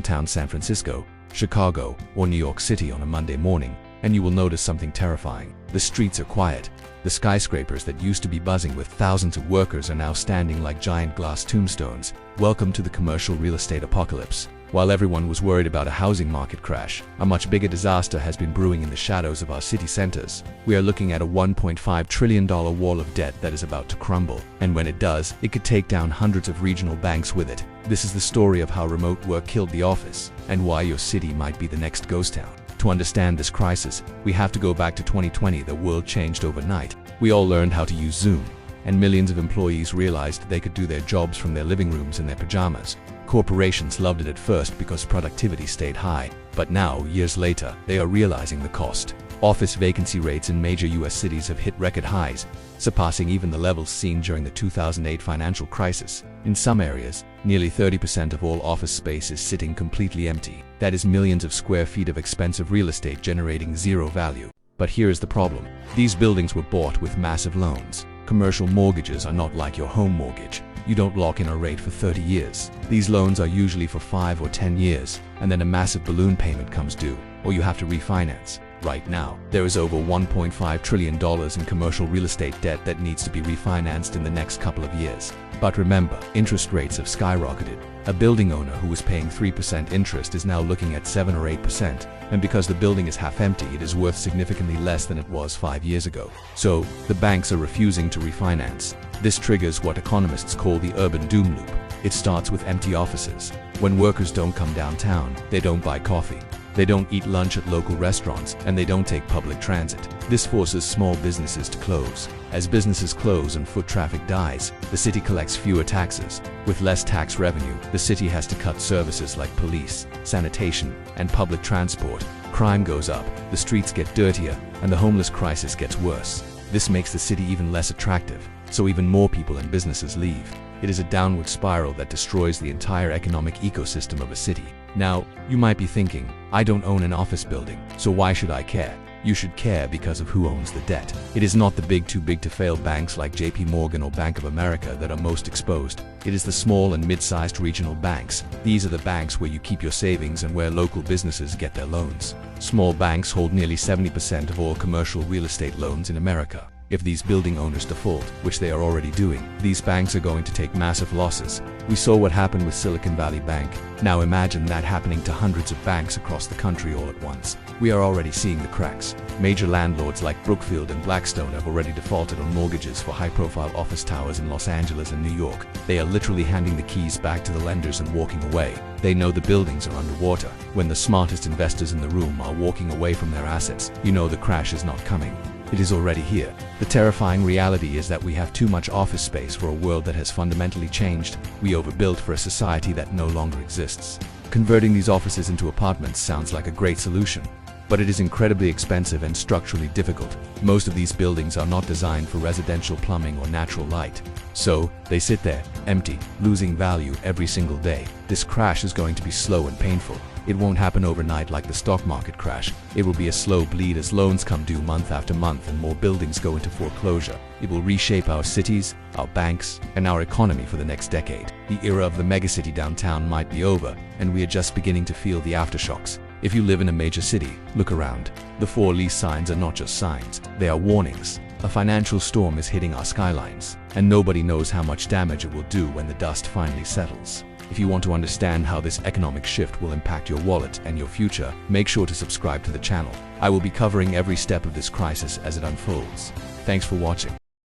downtown San Francisco, Chicago, or New York City on a Monday morning, and you will notice something terrifying. The streets are quiet. The skyscrapers that used to be buzzing with thousands of workers are now standing like giant glass tombstones. Welcome to the commercial real estate apocalypse. While everyone was worried about a housing market crash, a much bigger disaster has been brewing in the shadows of our city centers. We are looking at a $1.5 trillion wall of debt that is about to crumble, and when it does, it could take down hundreds of regional banks with it. This is the story of how remote work killed the office, and why your city might be the next ghost town. To understand this crisis, we have to go back to 2020. The world changed overnight. We all learned how to use Zoom, and millions of employees realized they could do their jobs from their living rooms in their pajamas. Corporations loved it at first because productivity stayed high, but now, years later, they are realizing the cost. Office vacancy rates in major US cities have hit record highs, surpassing even the levels seen during the 2008 financial crisis. In some areas, nearly 30% of all office space is sitting completely empty. That is millions of square feet of expensive real estate generating zero value. But here is the problem. These buildings were bought with massive loans. Commercial mortgages are not like your home mortgage. You don't lock in a rate for 30 years. These loans are usually for 5 or 10 years, and then a massive balloon payment comes due, or you have to refinance. Right now, there is over $1.5 trillion in commercial real estate debt that needs to be refinanced in the next couple of years. But remember, interest rates have skyrocketed. A building owner who was paying 3% interest is now looking at 7 or 8%, and because the building is half empty, it is worth significantly less than it was 5 years ago. So, the banks are refusing to refinance. This triggers what economists call the urban doom loop. It starts with empty offices. When workers don't come downtown, they don't buy coffee. They don't eat lunch at local restaurants, and they don't take public transit. This forces small businesses to close. As businesses close and foot traffic dies, the city collects fewer taxes. With less tax revenue, the city has to cut services like police, sanitation, and public transport. Crime goes up, the streets get dirtier, and the homeless crisis gets worse. This makes the city even less attractive, so even more people and businesses leave. It is a downward spiral that destroys the entire economic ecosystem of a city. Now, you might be thinking, I don't own an office building, so why should I care? You should care because of who owns the debt. It is not the big too big to fail banks like JP Morgan or Bank of America that are most exposed. It is the small and mid-sized regional banks. These are the banks where you keep your savings and where local businesses get their loans. Small banks hold nearly 70% of all commercial real estate loans in America. If these building owners default, which they are already doing, these banks are going to take massive losses. We saw what happened with Silicon Valley Bank. Now imagine that happening to hundreds of banks across the country all at once. We are already seeing the cracks. Major landlords like Brookfield and Blackstone have already defaulted on mortgages for high-profile office towers in Los Angeles and New York. They are literally handing the keys back to the lenders and walking away. They know the buildings are underwater. When the smartest investors in the room are walking away from their assets, you know the crash is not coming. It is already here. The terrifying reality is that we have too much office space for a world that has fundamentally changed. We overbuilt for a society that no longer exists. Converting these offices into apartments sounds like a great solution, but it is incredibly expensive and structurally difficult. Most of these buildings are not designed for residential plumbing or natural light. So, they sit there, empty, losing value every single day. This crash is going to be slow and painful. It won't happen overnight like the stock market crash. It will be a slow bleed as loans come due month after month and more buildings go into foreclosure. It will reshape our cities, our banks, and our economy for the next decade. The era of the megacity downtown might be over, and we are just beginning to feel the aftershocks. If you live in a major city, look around. The 4 lease signs are not just signs, they are warnings. A financial storm is hitting our skylines, and nobody knows how much damage it will do when the dust finally settles. If you want to understand how this economic shift will impact your wallet and your future, make sure to subscribe to the channel. I will be covering every step of this crisis as it unfolds. Thanks for watching.